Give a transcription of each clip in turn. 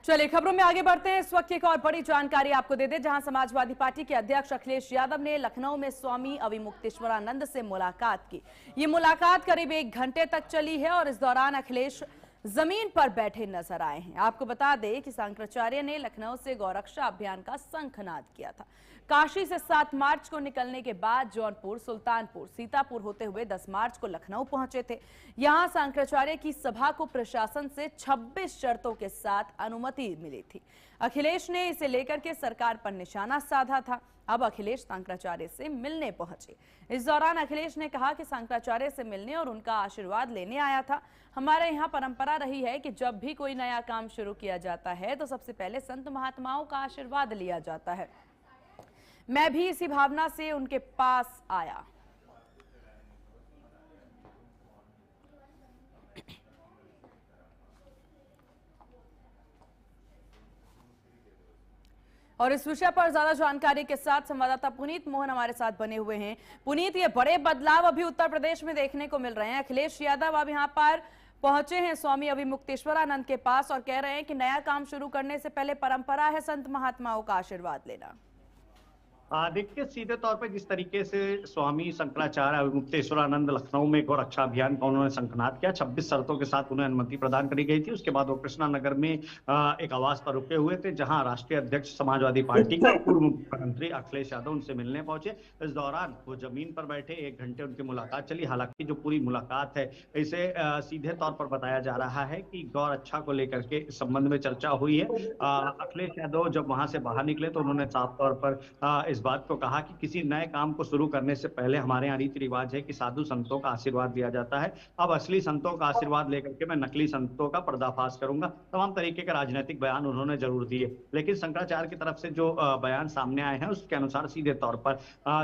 चलिए खबरों में आगे बढ़ते हैं। इस वक्त एक और बड़ी जानकारी आपको दे दें, जहां समाजवादी पार्टी के अध्यक्ष अखिलेश यादव ने लखनऊ में स्वामी अविमुक्तेश्वरानंद से मुलाकात की। ये मुलाकात करीब 1 घंटे तक चली है और इस दौरान अखिलेश जमीन पर बैठे नजर आए हैं। आपको बता दें कि शंकराचार्य ने लखनऊ से गौरक्षा अभियान का शंखनाद किया था। काशी से 7 मार्च को निकलने के बाद जौनपुर, सुल्तानपुर, सीतापुर होते हुए 10 मार्च को लखनऊ पहुंचे थे। यहां शंकराचार्य की सभा को प्रशासन से 26 शर्तों के साथ अनुमति मिली थी। अखिलेश ने इसे लेकर के सरकार पर निशाना साधा था। अब अखिलेश शंकराचार्य से मिलने पहुंचे। इस दौरान अखिलेश ने कहा कि शंकराचार्य से मिलने और उनका आशीर्वाद लेने आया था। हमारे यहाँ परंपरा रही है कि जब भी कोई नया काम शुरू किया जाता है तो सबसे पहले संत महात्माओं का आशीर्वाद लिया जाता है। मैं भी इसी भावना से उनके पास आया। और इस विषय पर ज्यादा जानकारी के साथ संवाददाता पुनीत मोहन हमारे साथ बने हुए हैं। पुनीत, ये बड़े बदलाव अभी उत्तर प्रदेश में देखने को मिल रहे हैं। अखिलेश यादव अब यहाँ पर पहुंचे हैं स्वामी अविमुक्तेश्वरानंद के पास और कह रहे हैं कि नया काम शुरू करने से पहले परंपरा है संत महात्माओं का आशीर्वाद लेना। देखिए, सीधे तौर पे जिस तरीके से स्वामी शंकराचार्य अविमुक्तेश्वरानंद लखनऊ में गौरक्षा अभियान का उन्होंने शंखनाद किया, 26 शर्तों के साथ उन्हें अनुमति प्रदान करी गई थी। उसके बाद वो कृष्णा नगर में एक आवास पर रुके हुए थे, जहां राष्ट्रीय अध्यक्ष समाजवादी पार्टी के पूर्व मुख्यमंत्री अखिलेश यादव उनसे मिलने पहुंचे। इस दौरान वो जमीन पर बैठे, 1 घंटे उनकी मुलाकात चली। हालांकि जो पूरी मुलाकात है, इसे सीधे तौर पर बताया जा रहा है कि गौरक्षा को लेकर के इस संबंध में चर्चा हुई है। अखिलेश यादव जब वहां से बाहर निकले तो उन्होंने साफ तौर पर इस बात को कहा कि किसी नए काम को शुरू करने से पहले हमारे यहाँ रीति रिवाज है कि साधु संतों का आशीर्वाद लिया जाता है। अब असली संतों का आशीर्वाद लेकर के मैं नकली संतों का पर्दाफाश करूंगा। तमाम तरीके के राजनीतिक बयान उन्होंने जरूर दिए, लेकिन शंकराचार्य की तरफ से जो बयान सामने आए हैं उसके अनुसार सीधे तौर पर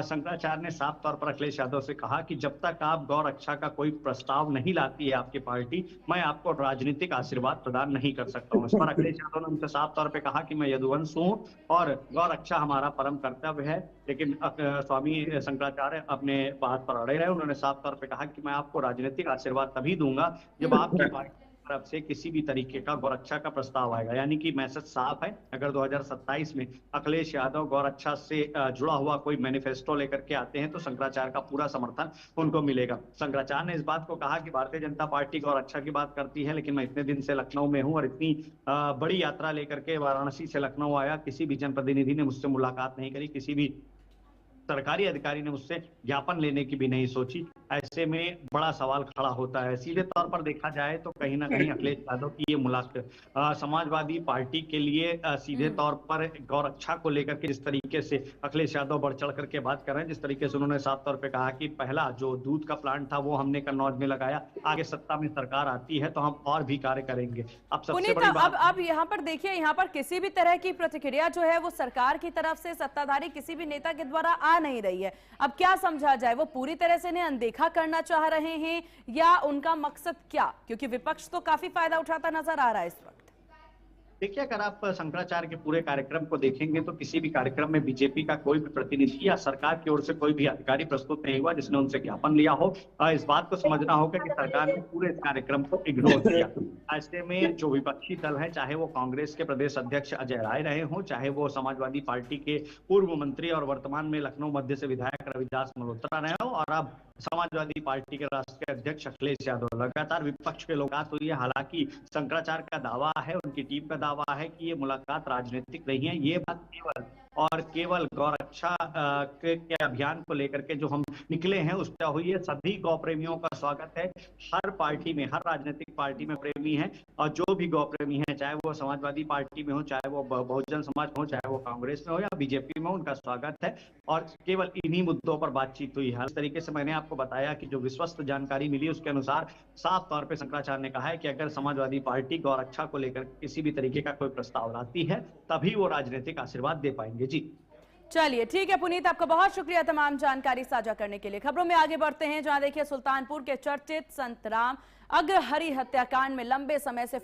शंकराचार्य ने साफ तौर पर अखिलेश यादव से कहा कि जब तक आप गौ रक्षा का कोई प्रस्ताव नहीं लाती है आपकी पार्टी, मैं आपको राजनीतिक आशीर्वाद प्रदान नहीं कर सकता हूँ। इस पर अखिलेश यादव ने उनसे साफ तौर पर कहा कि मैं यदुवंश हूँ और गौ रक्षा हमारा परम कर्तव्य है। लेकिन स्वामी शंकराचार्य अपने बात पर अड़े रहे। उन्होंने साफ तौर पे कहा कि मैं आपको राजनीतिक आशीर्वाद तभी दूंगा जब आपकी पार्टी की तरफ से किसी भी तरीके का गौरक्षा का प्रस्ताव आएगा। यानी कि मैसेज साफ है, अगर 2027 में अखिलेश यादव गौरक्षा से जुड़ा हुआ कोई मैनिफेस्टो लेकर के आते हैं तो शंकराचार्य का पूरा समर्थन उनको मिलेगा। शंकराचार्य ने इस बात को कहा कि भारतीय जनता पार्टी गौरक्षा की बात करती है, लेकिन मैं इतने दिन से लखनऊ में हूँ और इतनी बड़ी यात्रा लेकर के वाराणसी से लखनऊ आया, किसी भी जनप्रतिनिधि ने मुझसे मुलाकात नहीं करी, किसी भी सरकारी अधिकारी ने मुझसे ज्ञापन लेने की भी नहीं सोची। ऐसे में बड़ा सवाल खड़ा होता है। सीधे तौर पर देखा जाए तो कहीं ना कहीं अखिलेश यादव की ये मुलाकात समाजवादी पार्टी के लिए सीधे तौर पर गौरक्षा को लेकर के जिस तरीके से अखिलेश यादव बढ़ चढ़ करके बात कर रहे हैं, जिस तरीके से उन्होंने साफ तौर पे कहा कि पहला जो दूध का प्लांट था वो हमने कन्नौज में लगाया, आगे सत्ता में सरकार आती है तो हम और भी कार्य करेंगे। अब सबसे बड़ी बात अब यहाँ पर देखिए, यहाँ पर किसी भी तरह की प्रतिक्रिया जो है वो सरकार की तरफ से सत्ताधारी किसी भी नेता के द्वारा आ नहीं रही है। अब क्या समझा जाए, वो पूरी तरह से इन्हें अनदेखा करना चाह रहे हैं या उनका मकसद क्या? क्योंकि विपक्ष तो काफी फायदा उठाता नजर आ रहा है इस वक्त। देखिए, अगर आप शंकराचार्य के पूरे कार्यक्रम को देखेंगे तो किसी भी कार्यक्रम में बीजेपी का कोई भी प्रतिनिधि या सरकार की ओर से कोई भी अधिकारी प्रस्तुत नहीं हुआ जिसने उनसे ज्ञापन लिया हो। इस बात को समझना होगा कि सरकार ने पूरे इस कार्यक्रम को इग्नोर किया। ऐसे में जो विपक्षी दल है, चाहे वो कांग्रेस के प्रदेश अध्यक्ष अजय राय रहे हों, चाहे वो समाजवादी पार्टी के पूर्व मंत्री और वर्तमान में लखनऊ मध्य से विधायक रविदास मल्होत्रा रहे हो, और अब समाजवादी पार्टी के राष्ट्रीय अध्यक्ष अखिलेश यादव, लगातार विपक्ष के मुलाकात हुई है। हालांकि शंकराचार्य का दावा है, उनकी टीम का दावा है कि ये मुलाकात राजनीतिक नहीं है। ये बात केवल और केवल गौरक्षा के अभियान को लेकर के जो हम निकले हैं उस पर हुई है। सभी गौ प्रेमियों का स्वागत है। हर पार्टी में, हर राजनीतिक पार्टी में प्रेमी है, और जो भी गौ प्रेमी है, चाहे वो समाजवादी पार्टी में हो, चाहे वो बहुजन समाज में हो, चाहे वो कांग्रेस में हो या बीजेपी में हो, उनका स्वागत है। और केवल इन्हीं मुद्दों पर बातचीत हुई है। इस तरीके से मैंने आपको बताया कि जो विश्वस्त जानकारी मिली उसके अनुसार साफ तौर पर शंकराचार्य ने कहा है कि अगर समाजवादी पार्टी गौरक्षा को लेकर किसी भी तरीके का कोई प्रस्ताव लाती है तभी वो राजनीतिक आशीर्वाद दे पाएंगे। जी चलिए ठीक है पुनीत, आपका बहुत शुक्रिया तमाम जानकारी साझा करने के लिए। खबरों में आगे बढ़ते हैं, जहां देखिए सुल्तानपुर के चर्चित संत राम अग्रहरि हत्याकांड में लंबे समय से